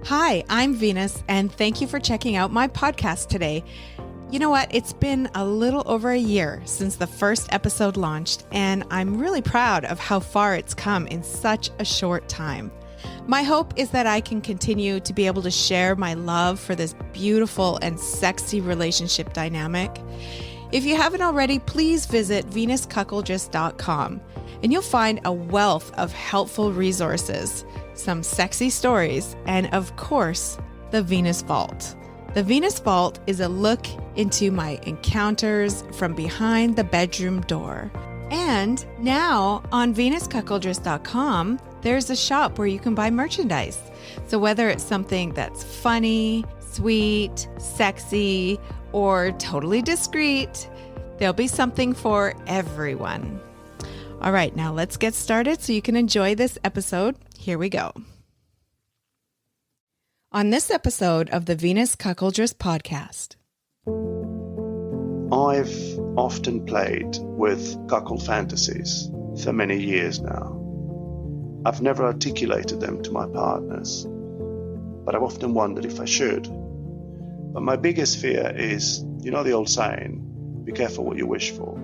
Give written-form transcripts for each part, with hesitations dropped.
Hi, I'm Venus, and thank you for checking out my podcast today. You know what? It's been a little over a year since the first episode launched, and I'm really proud of how far it's come in such a short time. My hope is that I can continue to be able to share my love for this beautiful and sexy relationship dynamic. If you haven't already, please visit venuscuckoldress.com, and you'll find a wealth of helpful resources, some sexy stories, and of course, the Venus Vault. The Venus Vault is a look into my encounters from behind the bedroom door. And now on venuscuckoldress.com, there's a shop where you can buy merchandise. So whether it's something that's funny, sweet, sexy, or totally discreet, there'll be something for everyone. All right, now let's get started so you can enjoy this episode. Here we go. On this episode of the Venus Cuckoldress podcast. I've often played with cuckold fantasies for many years now. I've never articulated them to my partners, but I've often wondered if I should. But my biggest fear is, you know the old saying, be careful what you wish for.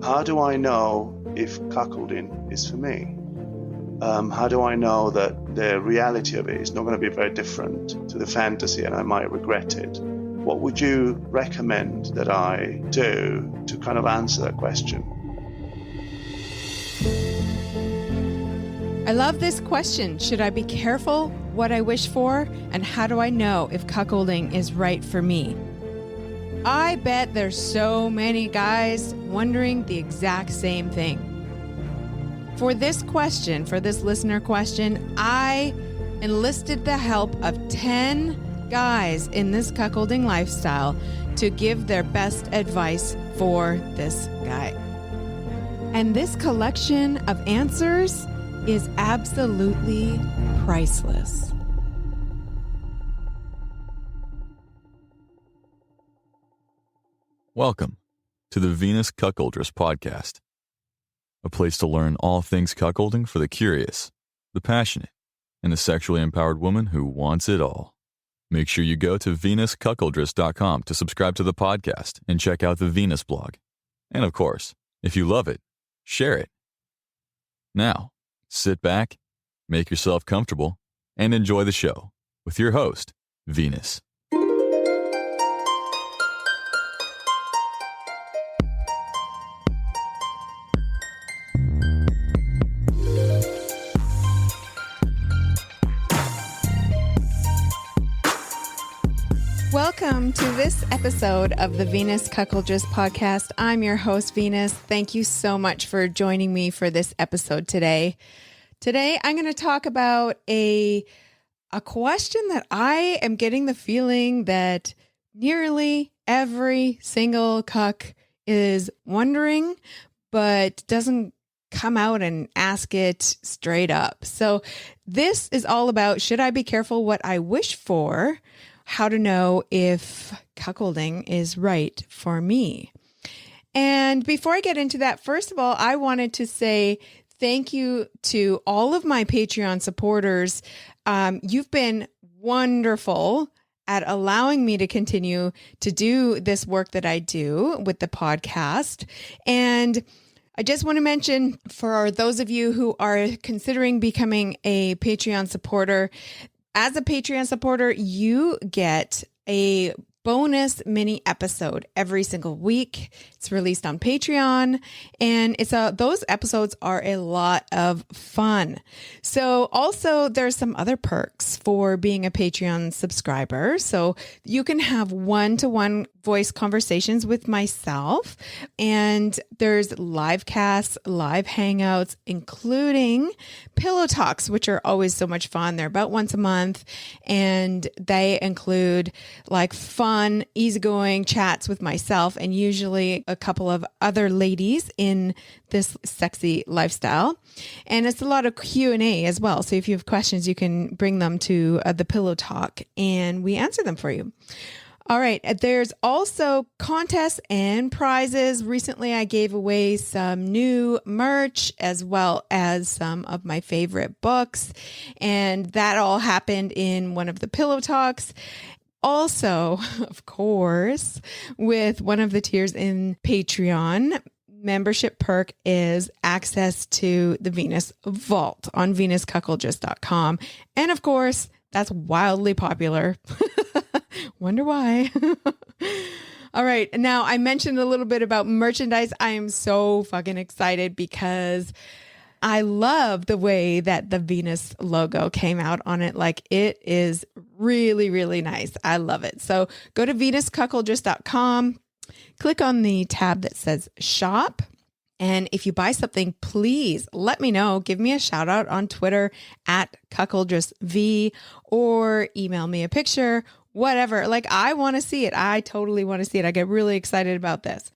How do I know if cuckolding is for me? How do I know that the reality of it is not going to be very different to the fantasy and I might regret it? What would you recommend that I do to kind of answer that question? I love this question. Should I be careful what I wish for? And how do I know if cuckolding is right for me? I bet there's so many guys wondering the exact same thing. For this question, for this listener question, I enlisted the help of 10 guys in this cuckolding lifestyle to give their best advice for this guy. And this collection of answers is absolutely priceless. Welcome to the Venus Cuckoldress podcast, a place to learn all things cuckolding for the curious, the passionate, and the sexually empowered woman who wants it all. Make sure you go to venuscuckoldress.com to subscribe to the podcast and check out the Venus blog. And of course, if you love it, share it. Now, sit back, make yourself comfortable, and enjoy the show with your host, Venus. Welcome to this episode of the Venus Cuckoldress podcast. I'm your host, Venus. Thank you so much for joining me for this episode today. Today, I'm going to talk about a question that I am getting the feeling that nearly every single cuck is wondering, but doesn't come out and ask it straight up. So this is all about, should I be careful what I wish for? How to know if cuckolding is right for me. And before I get into that, first of all, I wanted to say thank you to all of my Patreon supporters. You've been wonderful at allowing me to continue to do this work that I do with the podcast. And I just want to mention for those of you who are considering becoming a Patreon supporter, as a Patreon supporter, you get a bonus mini episode every single week. It's released on Patreon, and those episodes are a lot of fun. So also there's some other perks for being a Patreon subscriber. So you can have one-to-one voice conversations with myself, and there's live casts, live hangouts, including pillow talks, which are always so much fun. They're about once a month, and they include like fun, easygoing chats with myself and usually a couple of other ladies in this sexy lifestyle. And it's a lot of Q&A as well. So if you have questions, you can bring them to the pillow talk and we answer them for you. All right. There's also contests and prizes. Recently, I gave away some new merch as well as some of my favorite books. And that all happened in one of the Pillow Talks. Also, of course, with one of the tiers in Patreon, membership perk is access to the Venus Vault on venuscuckoldress.com. And of course, that's wildly popular. Wonder why. All right. Now, I mentioned a little bit about merchandise. I am so fucking excited because I love the way that the Venus logo came out on it. Like, it is really, really nice. I love it. So go to venuscuckoldress.com, click on the tab that says shop. And if you buy something, please let me know. Give me a shout out on Twitter at cuckoldressv, or email me a picture, whatever. Like, I want to see it. I totally want to see it. I get really excited about this.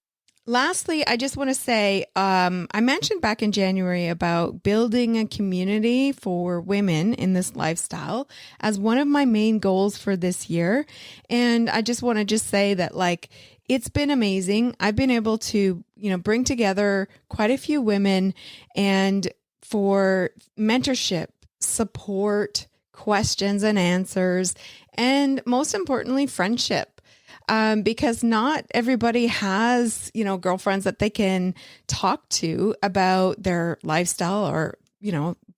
Lastly, I just want to say, I mentioned back in January about building a community for women in this lifestyle as one of my main goals for this year. And I just want to say that, like, it's been amazing. I've been able to, bring together quite a few women and for mentorship, support, questions and answers, and most importantly, friendship. Because not everybody has, girlfriends that they can talk to about their lifestyle or,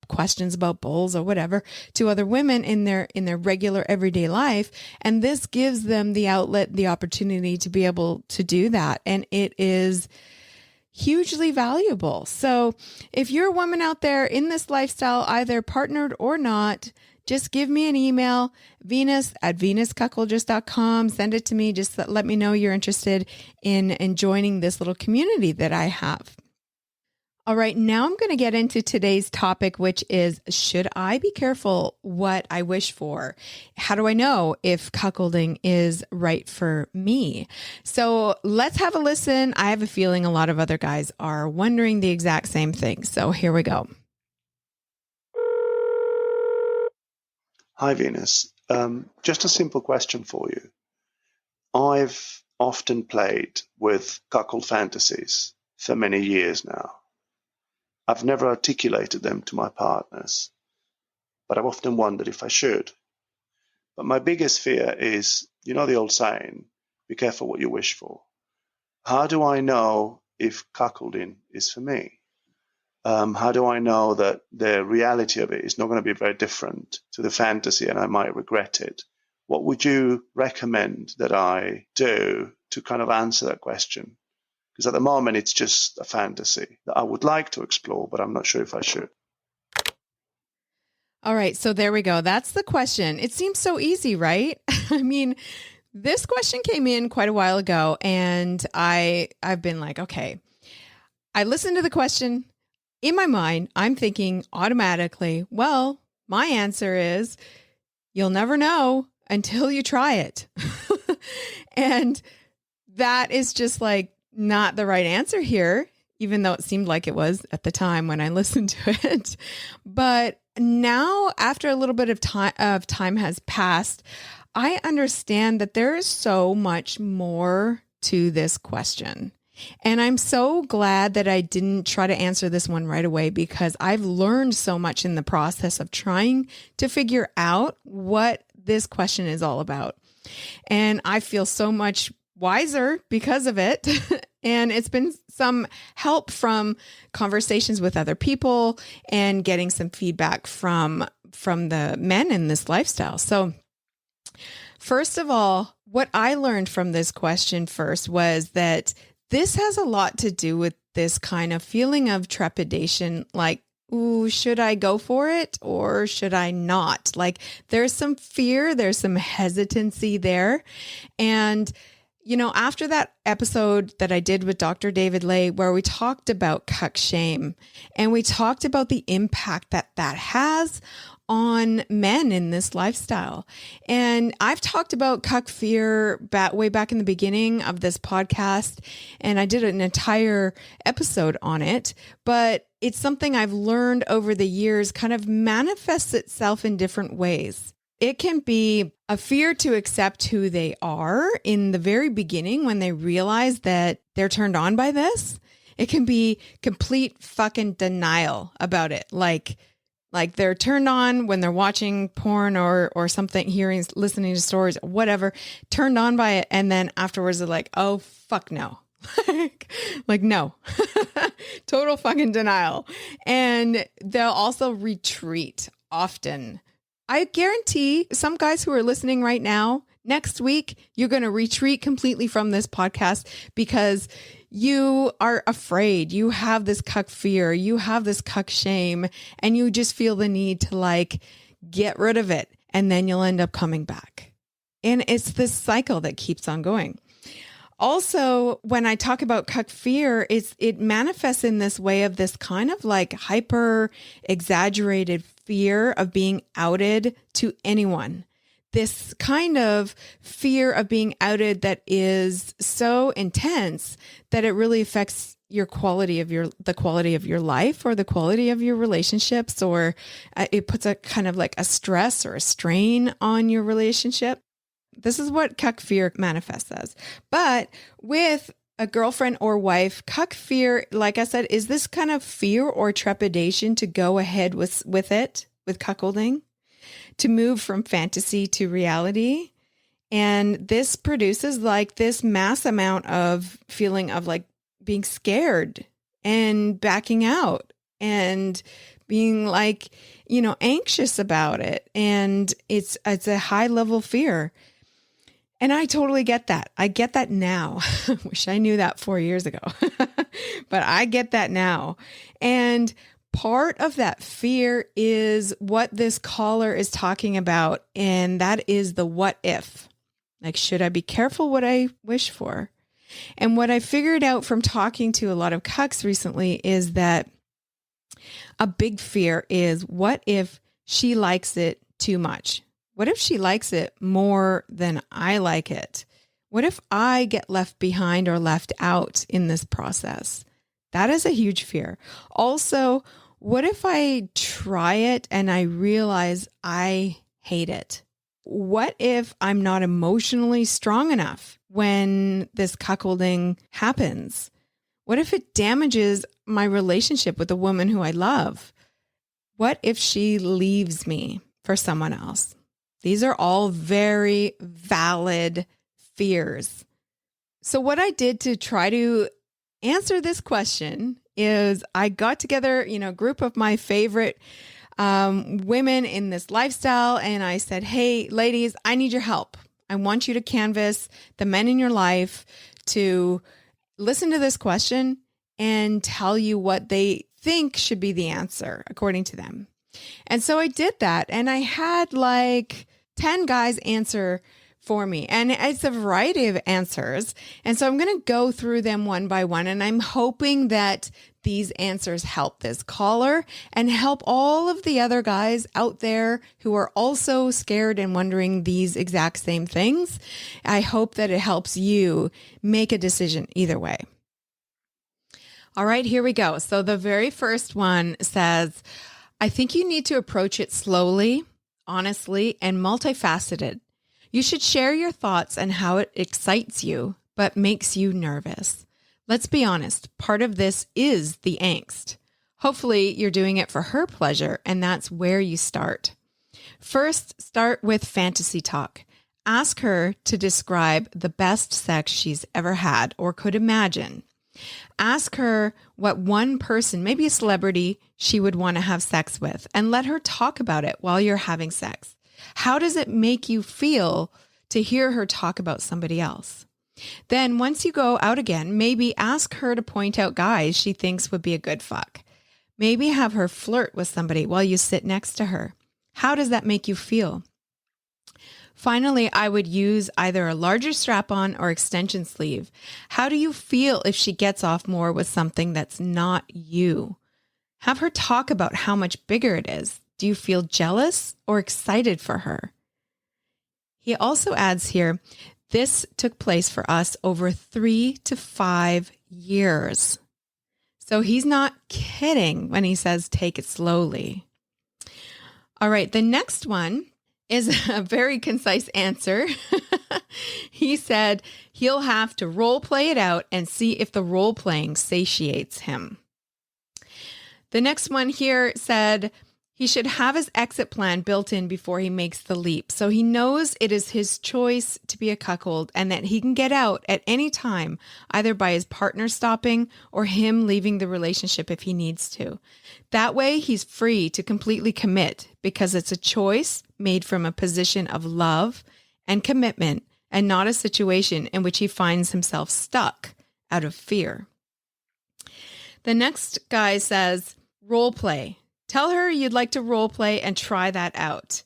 questions about bulls or whatever to other women in their regular everyday life. And this gives them the outlet, the opportunity to be able to do that. And it is hugely valuable. So if you're a woman out there in this lifestyle, either partnered or not, just give me an email, venus@venuscuckoldress.com. Send it to me. Just let me know you're interested in joining this little community that I have. All right, now I'm going to get into today's topic, which is, should I be careful what I wish for? How do I know if cuckolding is right for me? So let's have a listen. I have a feeling a lot of other guys are wondering the exact same thing. So here we go. Hi, Venus. Just a simple question for you. I've often played with cuckold fantasies for many years now. I've never articulated them to my partners, but I've often wondered if I should. But my biggest fear is, the old saying, be careful what you wish for. How do I know if cuckolding is for me? How do I know that the reality of it is not going to be very different to the fantasy and I might regret it? What would you recommend that I do to kind of answer that question? Because at the moment, it's just a fantasy that I would like to explore, but I'm not sure if I should. All right. So there we go. That's the question. It seems so easy, right? I mean, this question came in quite a while ago, and I've been like, okay, I listened to the question. In my mind, I'm thinking automatically, well, my answer is you'll never know until you try it. And that is just like not the right answer here, even though it seemed like it was at the time when I listened to it. But now, after a little bit of time has passed, I understand that there is so much more to this question. And I'm so glad that I didn't try to answer this one right away, because I've learned so much in the process of trying to figure out what this question is all about. And I feel so much wiser because of it. And it's been some help from conversations with other people and getting some feedback from the men in this lifestyle. So first of all, what I learned from this question first was that this has a lot to do with this kind of feeling of trepidation, like, ooh, should I go for it or should I not? Like, there's some fear, there's some hesitancy there. And after that episode that I did with Dr. David Lay, where we talked about cuck shame and we talked about the impact that has on men in this lifestyle. And I've talked about cuck fear way back in the beginning of this podcast, and I did an entire episode on it, but it's something I've learned over the years kind of manifests itself in different ways. It can be a fear to accept who they are in the very beginning when they realize that they're turned on by this. It can be complete fucking denial about it. Like they're turned on when they're watching porn or something, listening to stories, whatever, turned on by it. And then afterwards they're like, oh, fuck no. like no, total fucking denial. And they'll also retreat often. I guarantee some guys who are listening right now, next week, you're going to retreat completely from this podcast because you are afraid. You have this cuck fear. You have this cuck shame, and you just feel the need to like get rid of it. And then you'll end up coming back. And it's this cycle that keeps on going. Also, when I talk about cuck fear, it manifests in this way of this kind of like hyper exaggerated fear of being outed to anyone. This kind of fear of being outed that is so intense that it really affects the quality of your life or the quality of your relationships, or it puts a kind of like a stress or a strain on your relationship. This is what cuck fear manifests as. But with a girlfriend or wife, cuck fear, like I said, is this kind of fear or trepidation to go ahead with cuckolding, to move from fantasy to reality. And this produces like this mass amount of feeling of like being scared and backing out and being like, anxious about it. And it's a high level fear. And I totally get that. I get that now. Wish I knew that 4 years ago, but I get that now. And part of that fear is what this caller is talking about. And that is the what if. Like, should I be careful what I wish for? And what I figured out from talking to a lot of cucks recently is that a big fear is, what if she likes it too much? What if she likes it more than I like it? What if I get left behind or left out in this process? That is a huge fear. Also, what if I try it and I realize I hate it? What if I'm not emotionally strong enough when this cuckolding happens? What if it damages my relationship with the woman who I love? What if she leaves me for someone else? These are all very valid fears. So what I did to try to answer this question is I got together, a group of my favorite women in this lifestyle. And I said, hey, ladies, I need your help. I want you to canvas the men in your life to listen to this question and tell you what they think should be the answer according to them. And so I did that. And I had like 10 guys answer for me. And it's a variety of answers. And so I'm going to go through them one by one. And I'm hoping that these answers help this caller and help all of the other guys out there who are also scared and wondering these exact same things. I hope that it helps you make a decision either way. All right, here we go. So the very first one says, I think you need to approach it slowly, honestly, and multifaceted. You should share your thoughts and how it excites you, but makes you nervous. Let's be honest, part of this is the angst. Hopefully, you're doing it for her pleasure, and that's where you start. First, start with fantasy talk. Ask her to describe the best sex she's ever had or could imagine. Ask her what one person, maybe a celebrity, she would want to have sex with, and let her talk about it while you're having sex. How does it make you feel to hear her talk about somebody else? Then once you go out again, maybe ask her to point out guys she thinks would be a good fuck. Maybe have her flirt with somebody while you sit next to her. How does that make you feel? Finally, I would use either a larger strap-on or extension sleeve. How do you feel if she gets off more with something that's not you? Have her talk about how much bigger it is. Do you feel jealous or excited for her? He also adds here, this took place for us over 3 to 5 years. So he's not kidding when he says take it slowly. All right, the next one is a very concise answer. He said he'll have to role play it out and see if the role playing satiates him. The next one here said he should have his exit plan built in before he makes the leap, so he knows it is his choice to be a cuckold and that he can get out at any time, either by his partner stopping or him leaving the relationship if he needs to. That way, he's free to completely commit because it's a choice made from a position of love and commitment and not a situation in which he finds himself stuck out of fear. The next guy says, role play. Tell her you'd like to role play and try that out.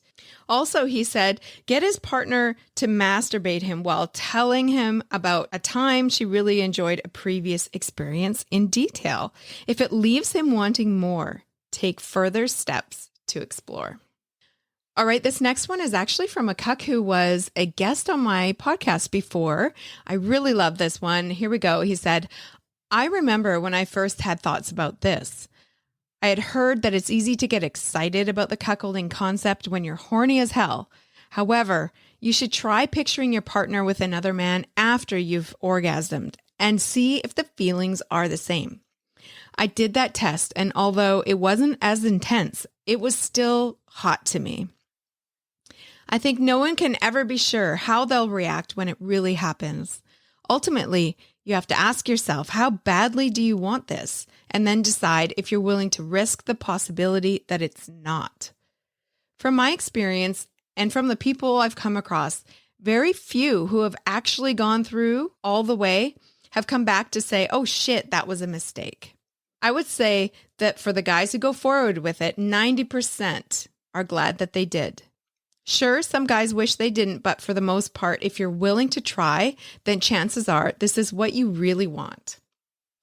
Also, he said, get his partner to masturbate him while telling him about a time she really enjoyed a previous experience in detail. If it leaves him wanting more, take further steps to explore. All right, this next one is actually from a cuck who was a guest on my podcast before. I really love this one. Here we go. He said, I remember when I first had thoughts about this. I had heard that it's easy to get excited about the cuckolding concept when you're horny as hell. However, you should try picturing your partner with another man after you've orgasmed and see if the feelings are the same. I did that test, and although it wasn't as intense, it was still hot to me. I think no one can ever be sure how they'll react when it really happens. Ultimately, you have to ask yourself, how badly do you want this? And then decide if you're willing to risk the possibility that it's not. From my experience and from the people I've come across, very few who have actually gone through all the way have come back to say, oh shit, that was a mistake. I would say that for the guys who go forward with it, 90% are glad that they did. Sure, some guys wish they didn't, but for the most part, if you're willing to try, then chances are this is what you really want.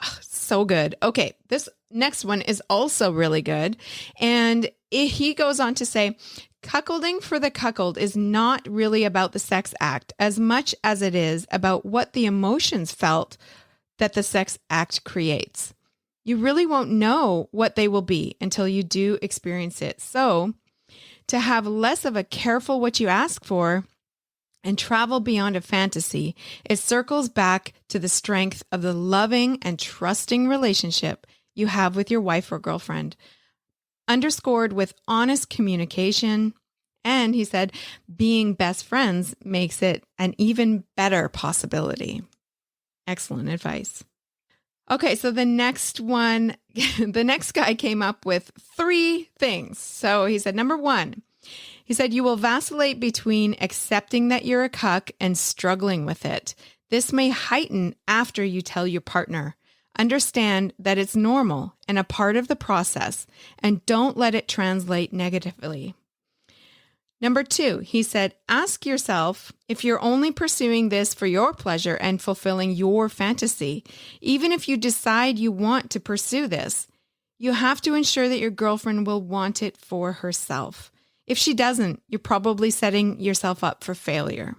Oh, so good. Okay, this next one is also really good. And he goes on to say, cuckolding for the cuckold is not really about the sex act as much as it is about what the emotions felt that the sex act creates. You really won't know what they will be until you do experience it. So, to have less of a careful what you ask for and travel beyond a fantasy, it circles back to the strength of the loving and trusting relationship you have with your wife or girlfriend, underscored with honest communication. And he said, being best friends makes it an even better possibility. Excellent advice. Okay, so the next guy came up with 3 things. So he said, number 1, he said, you will vacillate between accepting that you're a cuck and struggling with it. This may heighten after you tell your partner. Understand that it's normal and a part of the process, and don't let it translate negatively. Number 2, he said, ask yourself if you're only pursuing this for your pleasure and fulfilling your fantasy. Even if you decide you want to pursue this, you have to ensure that your girlfriend will want it for herself. If she doesn't, you're probably setting yourself up for failure.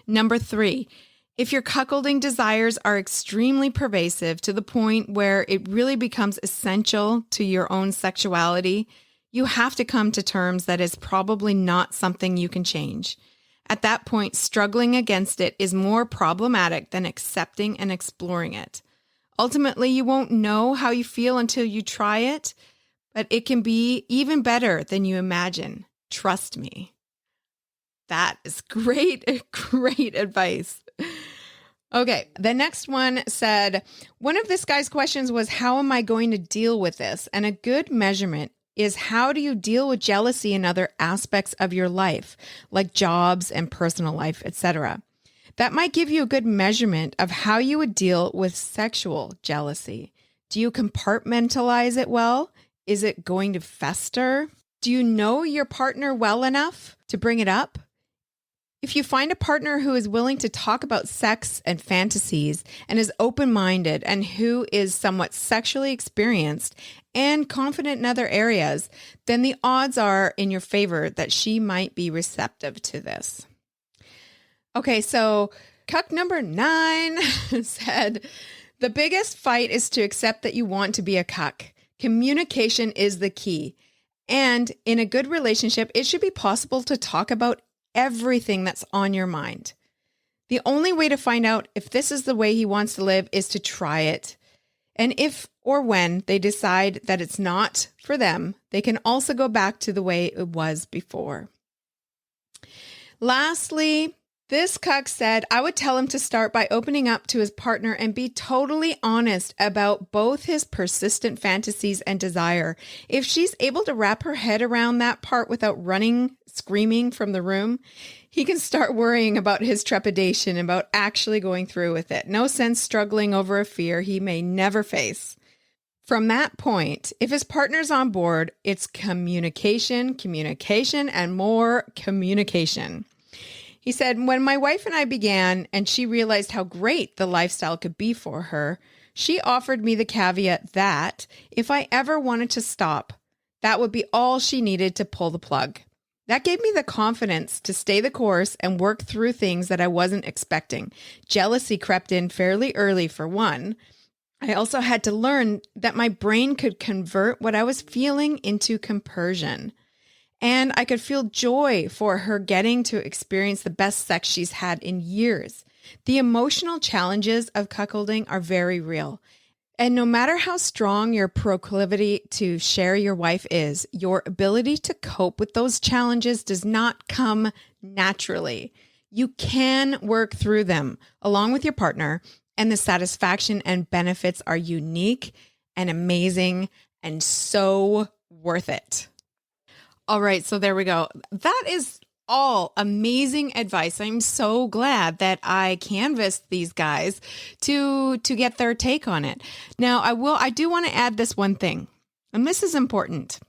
Number 3, if your cuckolding desires are extremely pervasive to the point where it really becomes essential to your own sexuality, you have to come to terms that is probably not something you can change. At that point, struggling against it is more problematic than accepting and exploring it. Ultimately, you won't know how you feel until you try it, but it can be even better than you imagine. Trust me. That is great advice. Okay, the next one said, one of this guy's questions was, how am I going to deal with this? And a good measurement is, how do you deal with jealousy in other aspects of your life, like jobs and personal life, etc. That might give you a good measurement of how you would deal with sexual jealousy. Do you compartmentalize it well? Is it going to fester? Do you know your partner well enough to bring it up? If you find a partner who is willing to talk about sex and fantasies and is open-minded and who is somewhat sexually experienced and confident in other areas, then the odds are in your favor that she might be receptive to this. Okay, so cuck number 9 said, the biggest fight is to accept that you want to be a cuck. Communication is the key. And in a good relationship, it should be possible to talk about everything that's on your mind. The only way to find out if this is the way he wants to live is to try it. And if or when they decide that it's not for them, they can also go back to the way it was before. Lastly, this cuck said, I would tell him to start by opening up to his partner and be totally honest about both his persistent fantasies and desire. If she's able to wrap her head around that part without running, screaming from the room, he can start worrying about his trepidation about actually going through with it. No sense struggling over a fear he may never face. From that point, if his partner's on board, it's communication, and more communication. He said, when my wife and I began and she realized how great the lifestyle could be for her, she offered me the caveat that if I ever wanted to stop, that would be all she needed to pull the plug. That gave me the confidence to stay the course and work through things that I wasn't expecting. Jealousy crept in fairly early for one. I also had to learn that my brain could convert what I was feeling into compersion. And I could feel joy for her getting to experience the best sex she's had in years. The emotional challenges of cuckolding are very real. And no matter how strong your proclivity to share your wife is, your ability to cope with those challenges does not come naturally. You can work through them along with your partner, and the satisfaction and benefits are unique and amazing and so worth it. All right, so there we go. That is all amazing advice. I'm so glad that I canvassed these guys to get their take on it. Now, I do want to add this one thing, and this is important.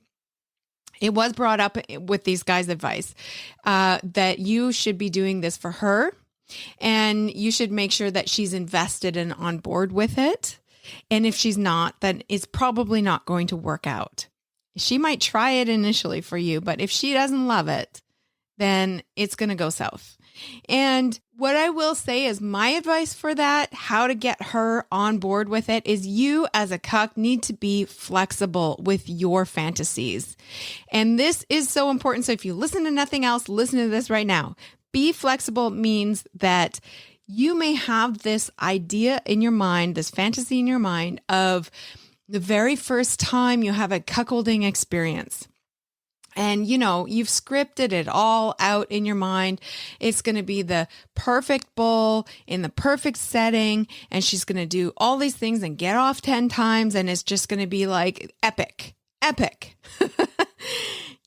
It was brought up with these guys' advice that you should be doing this for her, and you should make sure that she's invested and on board with it. And if she's not, then it's probably not going to work out. She might try it initially for you, but if she doesn't love it, then it's going to go south. And what I will say is my advice for that, how to get her on board with it, is you as a cuck need to be flexible with your fantasies. And this is so important. So if you listen to nothing else, listen to this right now. Be flexible means that you may have this idea in your mind, this fantasy in your mind of the very first time you have a cuckolding experience. And, you've scripted it all out in your mind. It's going to be the perfect bull in the perfect setting. And she's going to do all these things and get off 10 times. And it's just going to be like epic.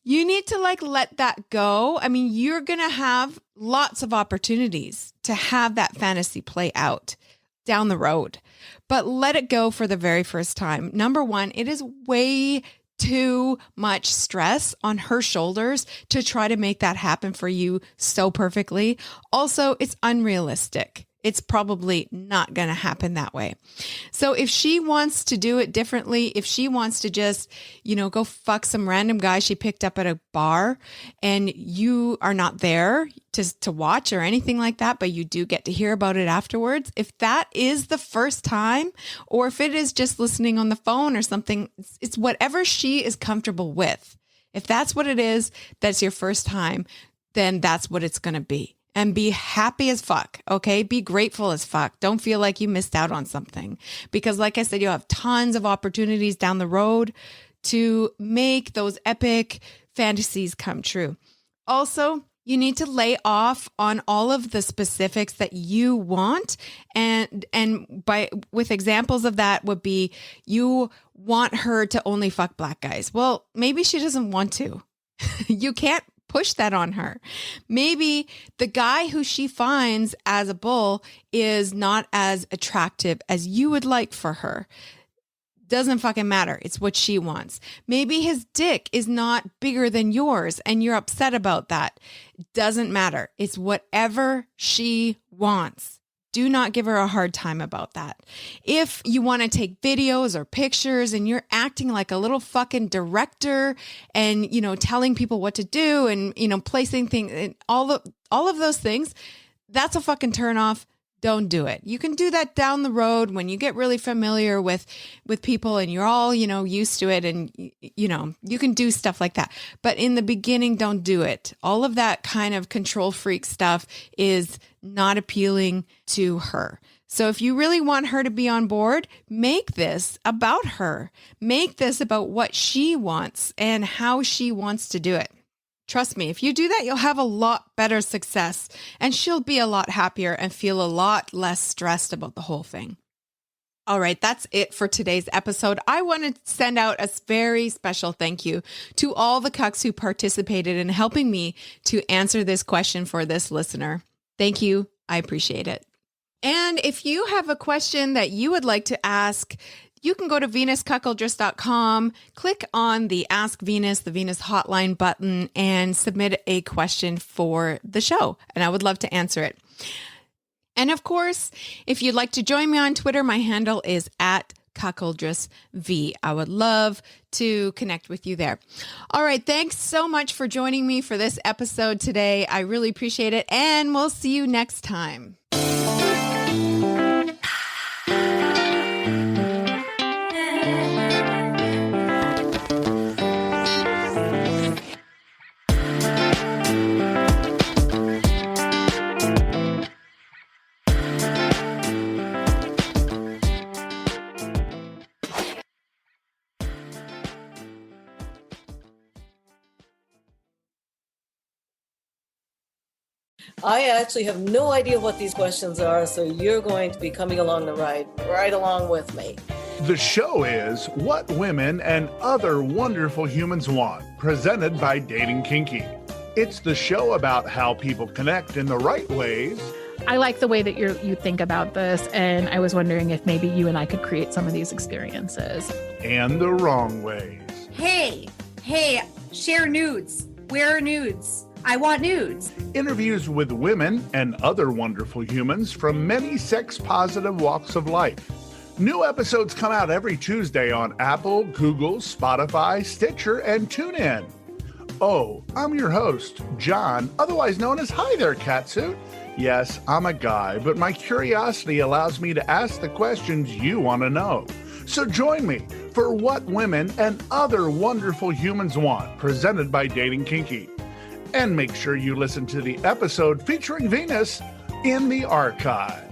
You need to let that go. I mean, you're going to have lots of opportunities to have that fantasy play out down the road, but let it go for the very first time. Number one, it is way too much stress on her shoulders to try to make that happen for you so perfectly. Also, it's unrealistic. It's probably not going to happen that way. So if she wants to do it differently, if she wants to just, go fuck some random guy she picked up at a bar and you are not there to watch or anything like that, but you do get to hear about it afterwards. If that is the first time, or if it is just listening on the phone or something, it's whatever she is comfortable with. If that's what it is, that's your first time, then that's what it's going to be. And be happy as fuck, okay? Be grateful as fuck. Don't feel like you missed out on something. Because like I said, you have tons of opportunities down the road to make those epic fantasies come true. Also, you need to lay off on all of the specifics that you want. And with examples of that would be you want her to only fuck black guys. Well, maybe she doesn't want to. You can't push that on her. Maybe the guy who she finds as a bull is not as attractive as you would like for her. Doesn't fucking matter. It's what she wants. Maybe his dick is not bigger than yours and you're upset about that. Doesn't matter. It's whatever she wants. Do not give her a hard time about that. If you want to take videos or pictures and you're acting like a little fucking director and, telling people what to do and, placing things and all of those things, that's a fucking turn off. don't do it. You can do that down the road when you get really familiar with people and you're all, used to it, and, you can do stuff like that. But in the beginning, don't do it. All of that kind of control freak stuff is not appealing to her. So if you really want her to be on board, make this about her. Make this about what she wants and how she wants to do it. Trust me, if you do that, you'll have a lot better success, and she'll be a lot happier and feel a lot less stressed about the whole thing. All right, that's it for today's episode. I want to send out a very special thank you to all the cucks who participated in helping me to answer this question for this listener. Thank you. I appreciate it. And if you have a question that you would like to ask, you can go to venuscuckoldress.com, click on the Ask Venus, the Venus hotline button, and submit a question for the show. And I would love to answer it. And of course, if you'd like to join me on Twitter, my handle is @cuckoldressv. I would love to connect with you there. All right. Thanks so much for joining me for this episode today. I really appreciate it. And we'll see you next time. I actually have no idea what these questions are, so you're going to be coming along the ride right along with me. The show is What Women and Other Wonderful Humans Want, presented by Dating Kinky. It's the show about how people connect in the right ways. I like the way that you think about this, and I was wondering if maybe you and I could create some of these experiences. And the wrong ways. Hey, share nudes. Where are nudes? I want nudes. Interviews with women and other wonderful humans from many sex-positive walks of life. New episodes come out every Tuesday on Apple, Google, Spotify, Stitcher, and TuneIn. Oh, I'm your host, John, otherwise known as Hi There, Catsuit. Yes, I'm a guy, but my curiosity allows me to ask the questions you want to know. So join me for What Women and Other Wonderful Humans Want, presented by Dating Kinky. And make sure you listen to the episode featuring Venus in the archive.